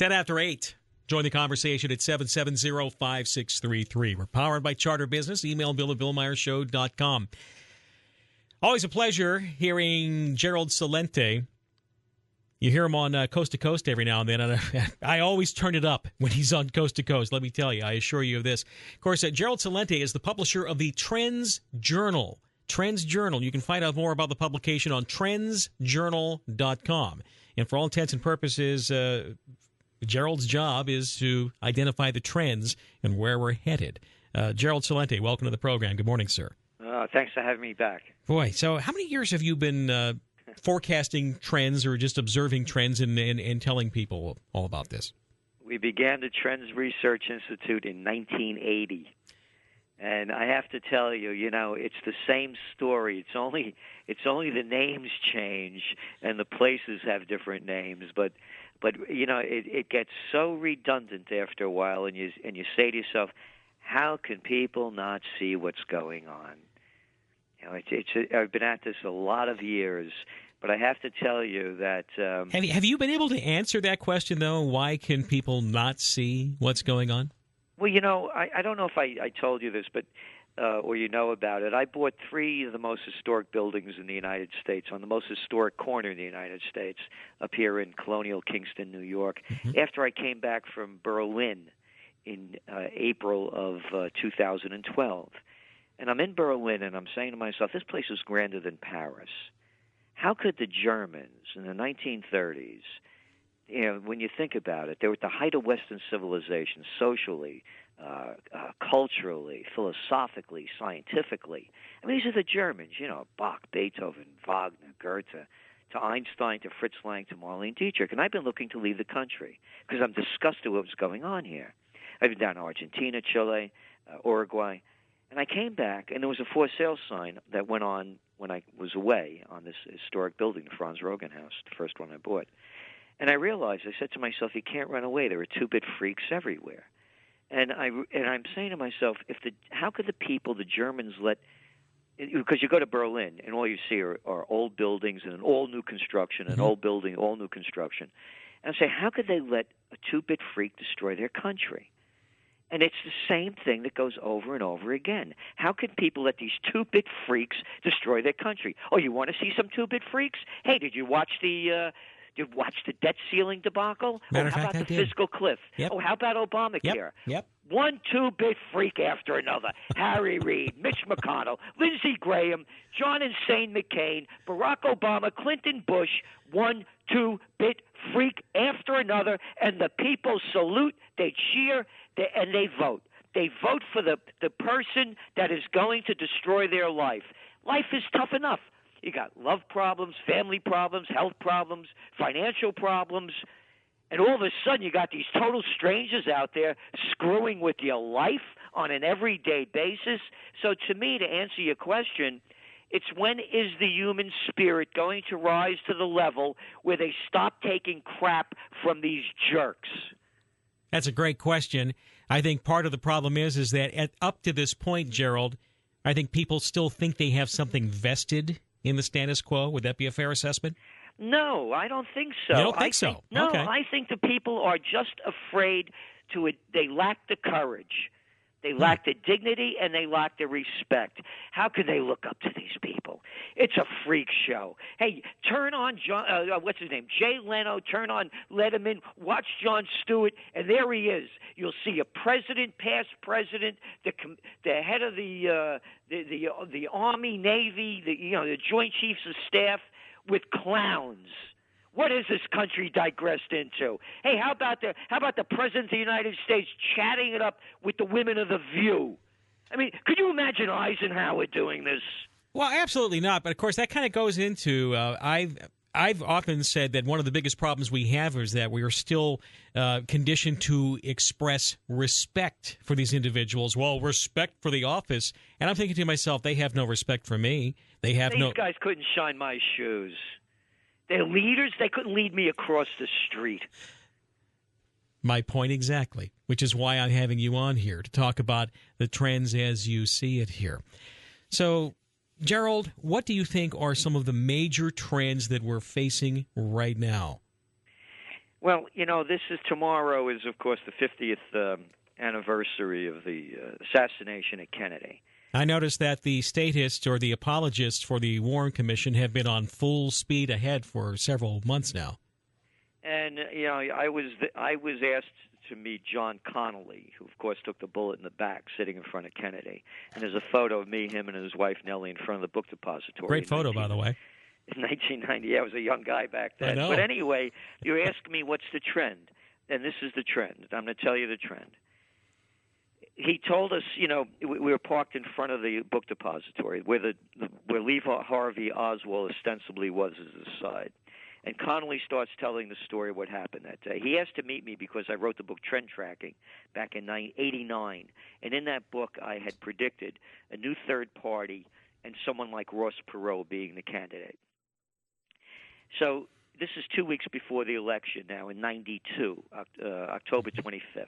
10 after 8. Join the conversation at 770-5633. We're powered by Charter Business. Email Bill at BillMeyerShow.com. Always a pleasure hearing Gerald Celente. You hear him on Coast to Coast every now and then, and I always turn it up when he's on Coast to Coast, let me tell you. I assure you of this. Of course, Gerald Celente is the publisher of the TrendsJournal. TrendsJournal. You can find out more about the publication on TrendsJournal.com. And for all intents and purposes, Gerald's job is to identify the trends and where we're headed. Gerald Celente, welcome to the program. Good morning, sir. Thanks for having me back. Boy, so how many years have you been forecasting trends or just observing trends and telling people all about this? We began the TrendsResearchInstitute in 1980. And I have to tell you, it's the same story. It's only the names change and the places have different names. But it gets so redundant after a while, and you say to yourself, how can people not see what's going on? I've been at this a lot of years, but I have to tell you that have you been able to answer that question though? Why can people not see what's going on? Well, I don't know if I told you this, but or you know about it. I bought 3 of the most historic buildings in the United States on the most historic corner in the United States, up here in Colonial Kingston, New York, after I came back from Berlin in April of 2012. And I'm in Berlin, and I'm saying to myself, this place is grander than Paris. How could the Germans in the 1930s, when you think about it, they were at the height of Western civilization, socially, culturally, philosophically, scientifically. I mean, these are the Germans, Bach, Beethoven, Wagner, Goethe, to Einstein, to Fritz Lang, to Marlene Dietrich. And I've been looking to leave the country because I'm disgusted with what's going on here. I've been down to Argentina, Chile, Uruguay. And I came back, and there was a for sale sign that went on when I was away on this historic building, the Franz Roggen House, the first one I bought. And I realized, I said to myself, you can't run away. There are 2-bit freaks everywhere. And I'm saying to myself, how could the people, the Germans, because you go to Berlin and all you see are old buildings and all new construction, an old building, all new construction. And I say, how could they let a 2-bit freak destroy their country? And it's the same thing that goes over and over again. How can people let these 2-bit freaks destroy their country? Oh, you want to see some 2-bit freaks? Hey, did you watch the debt ceiling debacle? How about the fiscal cliff? Yep. Oh, how about Obamacare? Yep. One 2-bit freak after another. Harry Reid, Mitch McConnell, Lindsey Graham, John Insane McCain, Barack Obama, Clinton Bush, 1 2-bit freak after another, and the people salute, they cheer, and they vote. They vote for the person that is going to destroy their life. Life is tough enough. You got love problems, family problems, health problems, financial problems, and all of a sudden you got these total strangers out there screwing with your life on an everyday basis. So to me, to answer your question, it's when is the human spirit going to rise to the level where they stop taking crap from these jerks? That's a great question. I think part of the problem is that up to this point, Gerald, I think people still think they have something vested in the status quo. Would that be a fair assessment? No, I don't think so. You don't think so? No, okay. I think the people are just afraid they lack the courage. They lack the dignity, and they lack the respect. How could they look up to these people? It's a freak show. Hey, turn on what's his name? Jay Leno. Turn on Letterman. Watch Jon Stewart, and there he is. You'll see a president, past president, the head of the Army, Navy, the Joint Chiefs of Staff, with clowns. What is this country digressed into? Hey, how about the President of the United States chatting it up with the women of The View? I mean, could you imagine Eisenhower doing this? Well, absolutely not. But, of course, that kind of goes into I've often said that one of the biggest problems we have is that we are still conditioned to express respect for these individuals. Well, respect for the office. And I'm thinking to myself, they have no respect for me. These guys couldn't shine my shoes. They're leaders. They couldn't lead me across the street. My point exactly, which is why I'm having you on here to talk about the trends as you see it here. So, Gerald, what do you think are some of the major trends that we're facing right now? Well, tomorrow is, of course, the 50th anniversary of the assassination of Kennedy. I noticed that the statists or the apologists for the Warren Commission have been on full speed ahead for several months now. And I was asked to meet John Connelly, who of course took the bullet in the back, sitting in front of Kennedy. And there's a photo of me, him, and his wife Nellie in front of the book depository. Great photo, by the way. In 1990, I was a young guy back then. I know. But anyway, you ask me what's the trend, and this is the trend. I'm going to tell you the trend. He told us, we were parked in front of the book depository where Lee Harvey Oswald ostensibly was as a side. And Connelly starts telling the story of what happened that day. He asked to meet me because I wrote the book Trend Tracking back in 1989. And in that book, I had predicted a new third party and someone like Ross Perot being the candidate. So this is 2 weeks before the election now in 92, October 25th,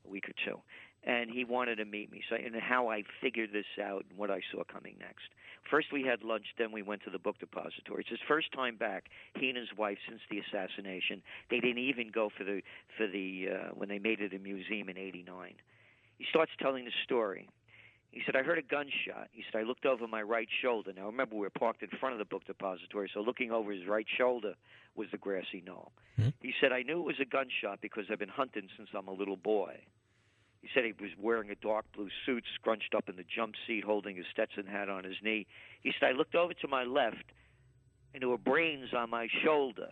a week or two. And he wanted to meet me, and how I figured this out and what I saw coming next. First we had lunch, then we went to the book depository. It's his first time back, he and his wife, since the assassination. They didn't even go for the when they made it a museum in 89. He starts telling the story. He said, I heard a gunshot. He said, I looked over my right shoulder. Now, remember, we were parked in front of the book depository, so looking over his right shoulder was the grassy knoll. Mm-hmm. He said, I knew it was a gunshot because I've been hunting since I'm a little boy. He said he was wearing a dark blue suit, scrunched up in the jump seat, holding his Stetson hat on his knee. He said, I looked over to my left, and there were brains on my shoulder.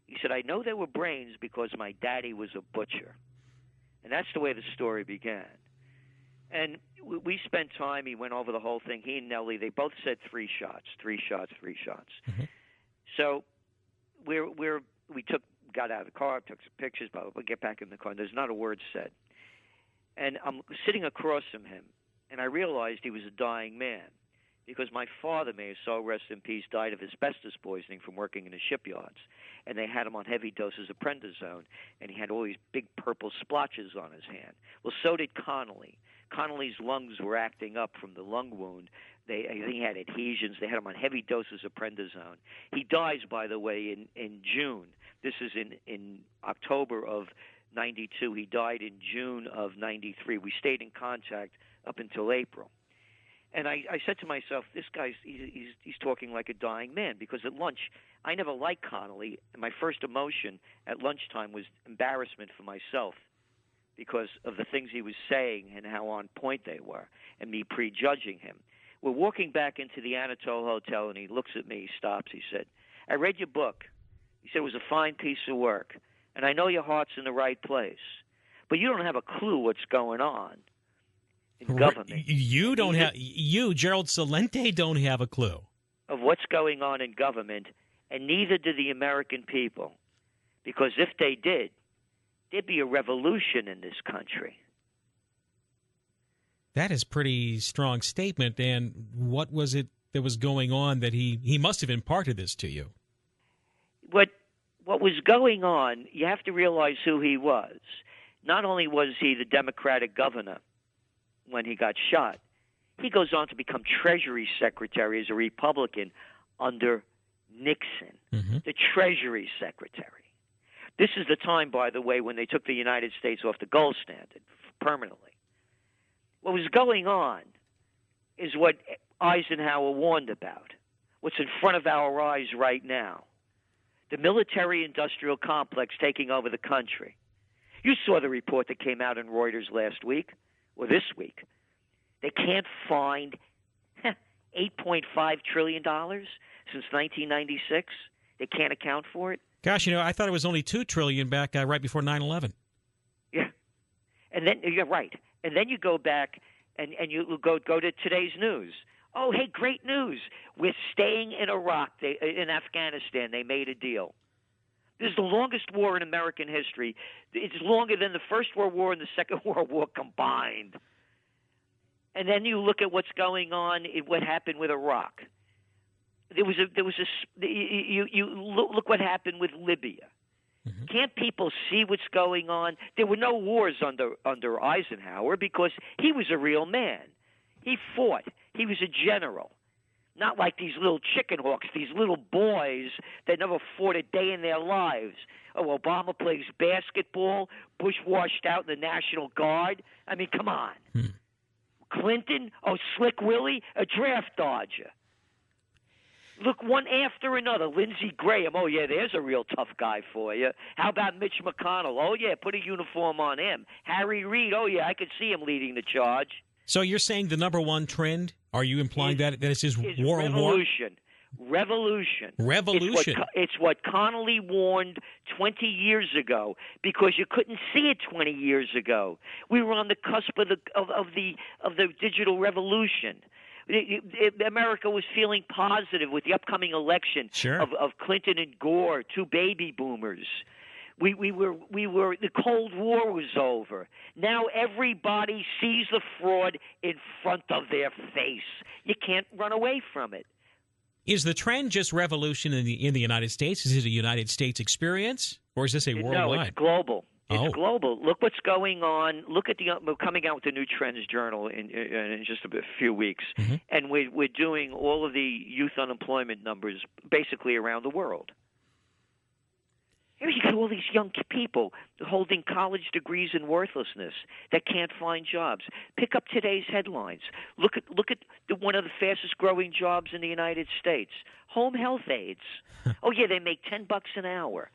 He said, I know there were brains because my daddy was a butcher. And that's the way the story began. And we spent time. He went over the whole thing. He and Nellie, they both said 3 shots. Mm-hmm. So we got out of the car, took some pictures, blah, blah, blah, get back in the car, and there's not a word said. And I'm sitting across from him, and I realized he was a dying man because my father, may his soul rest in peace, died of asbestos poisoning from working in the shipyards. And they had him on heavy doses of prednisone, and he had all these big purple splotches on his hand. Well, so did Connelly. Connelly's lungs were acting up from the lung wound. I think he had adhesions. They had him on heavy doses of prednisone. He dies, by the way, in June. This is in October of 92. He died in June of 93. We stayed in contact up until April. And I said to myself, this guy's he's talking like a dying man, because at lunch, I never liked Connelly, and my first emotion at lunchtime was embarrassment for myself because of the things he was saying and how on point they were, and me prejudging him. We're walking back into the Anatole Hotel, and he looks at me, he stops, he said, I read your book. He said it was a fine piece of work, and I know your heart's in the right place, but you don't have a clue what's going on in government. You don't have, Gerald Celente, don't have a clue of what's going on in government, and neither do the American people, because if they did, there'd be a revolution in this country. That is pretty strong statement. And what was it that was going on that he must have imparted this to you? What was going on, you have to realize who he was. Not only was he the Democratic governor when he got shot, he goes on to become Treasury Secretary as a Republican under Nixon, the Treasury Secretary. This is the time, by the way, when they took the United States off the gold standard permanently. What was going on is what Eisenhower warned about, what's in front of our eyes right now. The military-industrial complex taking over the country. You saw the report that came out in Reuters last week, or this week. They can't find $8.5 trillion since 1996. They can't account for it. Gosh, I thought it was only $2 trillion back right before 9/11. Yeah, and then you're right. And then you go back and you go to today's news. Oh, hey, great news! We're staying in Iraq, in Afghanistan. They made a deal. This is the longest war in American history. It's longer than the First World War and the Second World War combined. And then you look at what's going on, what happened with Iraq. Look what happened with Libya. Can't people see what's going on? There were no wars under Eisenhower because he was a real man. He fought. He was a general. Not like these little chicken hawks, these little boys that never fought a day in their lives. Oh, Obama plays basketball, Bush washed out in the National Guard. I mean, come on. Clinton, Slick Willie, a draft dodger. Look, one after another. Lindsey Graham, oh, yeah, there's a real tough guy for you. How about Mitch McConnell? Oh, yeah, put a uniform on him. Harry Reid, oh, yeah, I could see him leading the charge. So you're saying the number one trend, are you implying that it's just war on war? Revolution. Revolution. It's what Connelly warned 20 years ago, because you couldn't see it 20 years ago. We were on the cusp of the digital revolution. America was feeling positive with the upcoming election of Clinton and Gore, two baby boomers. We were the Cold War was over. Now everybody sees the fraud in front of their face. You can't run away from it. Is the trend just revolution in the United States? Is it a United States experience, or is this a worldwide? No, it's global. It's global. Look what's going on. Look at we're coming out with the new TrendsJournal in just a few weeks, and we're doing all of the youth unemployment numbers basically around the world. Here you got all these young people holding college degrees in worthlessness that can't find jobs. Pick up today's headlines. Look at one of the fastest growing jobs in the United States, home health aides. Oh yeah, they make $10 an hour.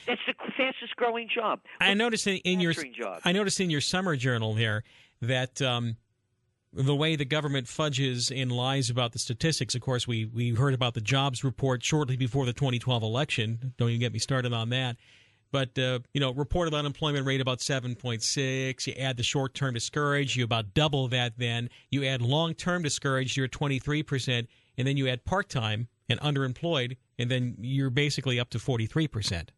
That's the fastest growing job. I noticed in your summer journal here that the way the government fudges and lies about the statistics. Of course, we heard about the jobs report shortly before the 2012 election. Don't even get me started on that. But, reported unemployment rate about 7.6. You add the short-term discouraged, you about double that then. You add long-term discouraged, you're at 23%. And then you add part-time and underemployed, and then you're basically up to 43%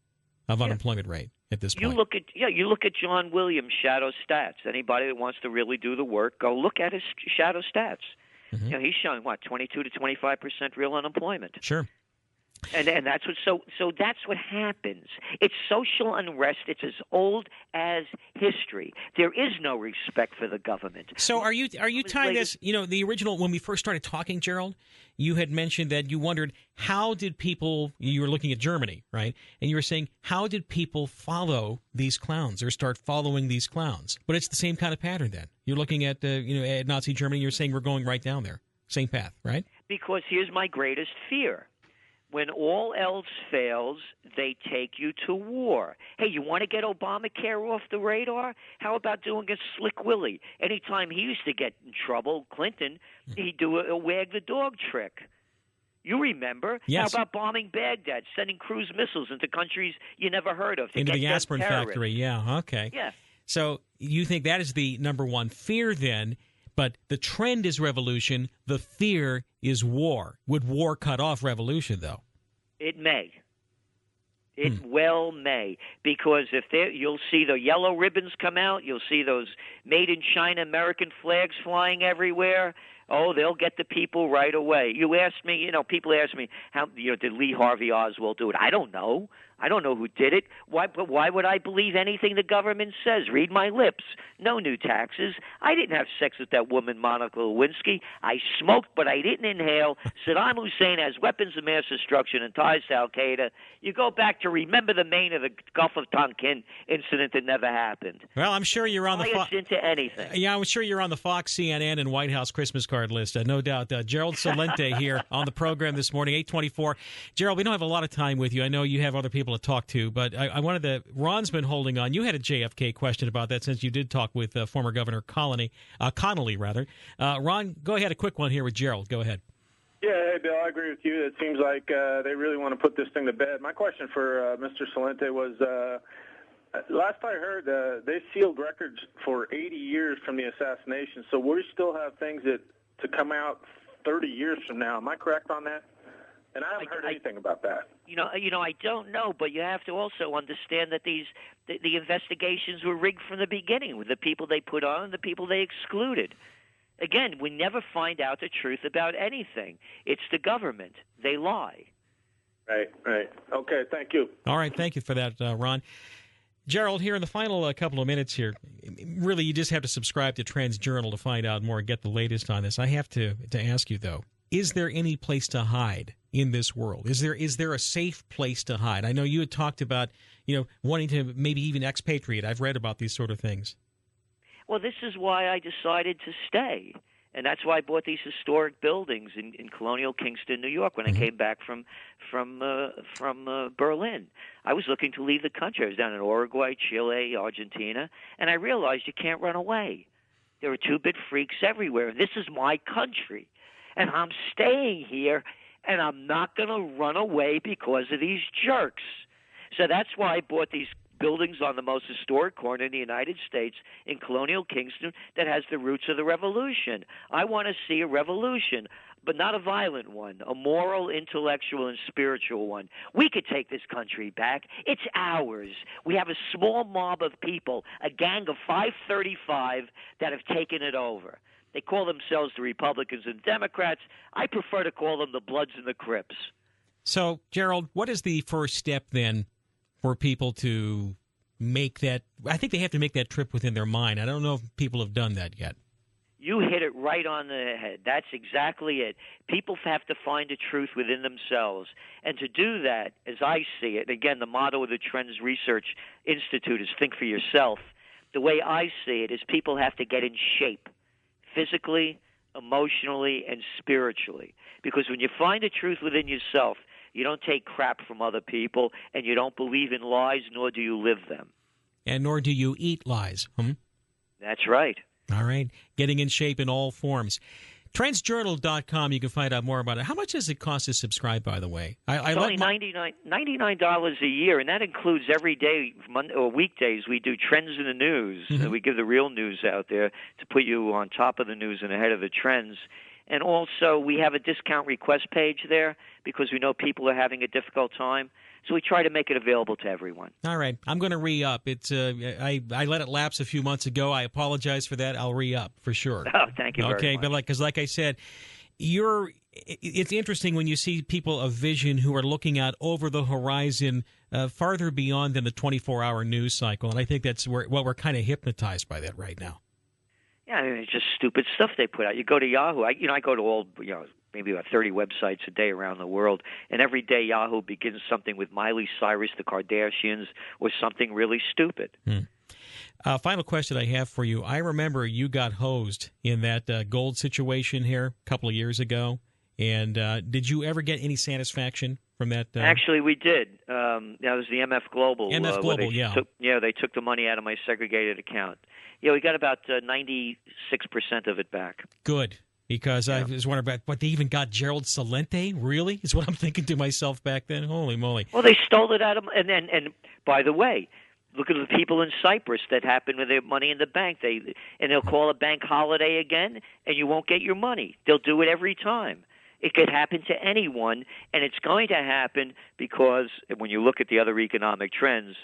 of unemployment rate at this point. You look at John Williams' shadow stats. Anybody that wants to really do the work, go look at his shadow stats. He's showing 22 to 25% real unemployment. Sure. And that's what so that's what happens. It's social unrest. It's as old as history. There is no respect for the government. So are you tying this? The original, when we first started talking, Gerald, you had mentioned that you wondered how did people. You were looking at Germany, right? And you were saying how did people follow these clowns or start following these clowns? But it's the same kind of pattern. Then you're looking at at Nazi Germany. You're saying we're going right down there, same path, right? Because here's my greatest fear. When all else fails, they take you to war. Hey, you want to get Obamacare off the radar? How about doing a Slick Willie? Anytime he used to get in trouble, Clinton, he'd do a wag the dog trick. You remember? Yes. How about bombing Baghdad, sending cruise missiles into countries you never heard of? Into the aspirin factory, yeah, okay. Yeah. So you think that is the number one fear then? But the trend is revolution. The fear is war. Would war cut off revolution, though? It may. It well may. Because you'll see the yellow ribbons come out. You'll see those made in China American flags flying everywhere. Oh, they'll get the people right away. You asked me, people ask me, how did Lee Harvey Oswald do it? I don't know. I don't know who did it. Why would I believe anything the government says? Read my lips. No new taxes. I didn't have sex with that woman, Monica Lewinsky. I smoked, but I didn't inhale. Saddam Hussein has weapons of mass destruction and ties to Al-Qaeda. You go back to remember the Maine of the Gulf of Tonkin incident that never happened. Well, I'm sure you're on the into anything. Yeah, I'm sure you're on the Fox, CNN, and White House Christmas card list. No doubt. Gerald Celente here on the program this morning, 8:24. Gerald, we don't have a lot of time with you. I know you have other people to talk to, but I wanted to. Ron's been holding on. You had a JFK question about that since you did talk with former Governor Connelly. Ron, go ahead. A quick one here with Gerald. Go ahead. Yeah, hey, Bill, I agree with you. It seems like they really want to put this thing to bed. My question for Mr. Celente was, last I heard, they sealed records for 80 years from the assassination, so we still have things to come out 30 years from now. Am I correct on that? And I haven't heard anything about that. I don't know, but you have to also understand that the investigations were rigged from the beginning with the people they put on and the people they excluded. Again, we never find out the truth about anything. It's the government. They lie. Right. Okay, thank you. All right, thank you for that, Ron. Gerald, here in the final couple of minutes here, really you just have to subscribe to TrendsJournal to find out more and get the latest on this. I have to ask you, though, is there any place to hide in this world? Is there a safe place to hide? I know you had talked about, wanting to maybe even expatriate. I've read about these sort of things. Well, this is why I decided to stay. And that's why I bought these historic buildings in colonial Kingston, New York, when I came back from Berlin. I was looking to leave the country. I was down in Uruguay, Chile, Argentina, and I realized you can't run away. There are two-bit freaks everywhere. This is my country, and I'm staying here, and I'm not going to run away because of these jerks. So that's why I bought these buildings on the most historic corner in the United States in colonial Kingston that has the roots of the revolution. I want to see a revolution, but not a violent one, a moral, intellectual, and spiritual one. We could take this country back. It's ours. We have a small mob of people, a gang of 535 that have taken it over. They call themselves the Republicans and Democrats. I prefer to call them the Bloods and the Crips. So, Gerald, what is the first step then for people to make that? I think they have to make that trip within their mind. I don't know if people have done that yet. You hit it right on the head. That's exactly it. People have to find the truth within themselves. And to do that, as I see it, again, the motto of the TrendsResearchInstitute is think for yourself. The way I see it is people have to get in shape, physically, emotionally, and spiritually. Because when you find the truth within yourself, you don't take crap from other people, and you don't believe in lies, nor do you live them. And nor do you eat lies. That's right. All right. Getting in shape in all forms. TrendsJournal.com, you can find out more about it. How much does it cost to subscribe, by the way? It's only $99 a year, and that includes every day, weekdays, we do Trends in the News. And we give the real news out there to put you on top of the news and ahead of the trends. And also, we have a discount request page there because we know people are having a difficult time. So we try to make it available to everyone. All right. I'm going to re-up. It's I let it lapse a few months ago. I apologize for that. I'll re-up for sure. Oh, thank you very much. Okay, but like I said, it's interesting when you see people of vision who are looking out over the horizon farther beyond than the 24-hour news cycle. And I think that's what we're kind of hypnotized by that right now. Yeah, I mean, it's just stupid stuff they put out. You go to Yahoo. I go to all, maybe about 30 websites a day around the world, and every day Yahoo begins something with Miley Cyrus, the Kardashians, or something really stupid. Final question I have for you. I remember you got hosed in that gold situation here a couple of years ago, and did you ever get any satisfaction from that? Actually, we did. That was the MF Global. MF Global, they took the money out of my segregated account. Yeah, we got about 96% of it back. Good, because I was wondering about, but they even got Gerald Celente? Really? Is what I'm thinking to myself back then. Holy moly. Well, they stole it out of and by the way, look at the people in Cyprus that happened with their money in the bank. They'll call a bank holiday again, and you won't get your money. They'll do it every time. It could happen to anyone, and it's going to happen because when you look at the other economic trends,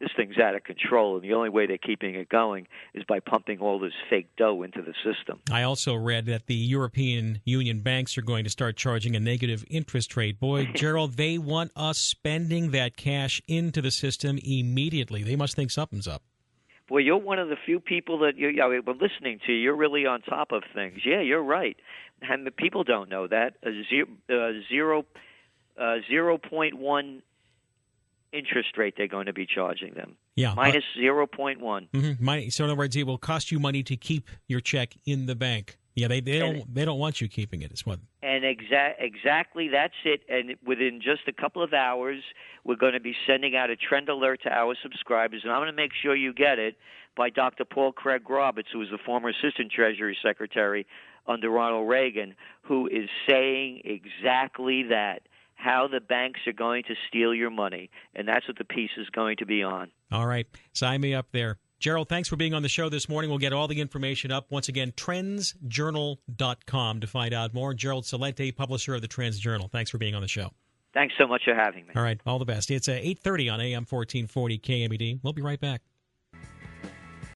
this thing's out of control, and the only way they're keeping it going is by pumping all this fake dough into the system. I also read that the European Union banks are going to start charging a negative interest rate. Boy, Gerald, they want us spending that cash into the system immediately. They must think something's up. Boy, you're one of the few people that we're listening to. You're really on top of things. Yeah, you're right. And the people don't know that. 0.1 interest rate they're going to be charging them. Yeah. Minus 0.1. Mm-hmm. So in other words, it will cost you money to keep your check in the bank. Yeah, they don't want you keeping it. It's what. And exactly that's it. And within just a couple of hours, we're going to be sending out a trend alert to our subscribers, and I'm going to make sure you get it by Dr. Paul Craig Roberts, who was the former Assistant Treasury Secretary under Ronald Reagan, who is saying exactly that. How the banks are going to steal your money, and that's what the piece is going to be on. All right. Sign me up there. Gerald, thanks for being on the show this morning. We'll get all the information up. Once again, TrendsJournal.com to find out more. Gerald Celente, publisher of the Trends Journal. Thanks for being on the show. Thanks so much for having me. All right. All the best. It's 8:30 on AM 1440 KMED. We'll be right back.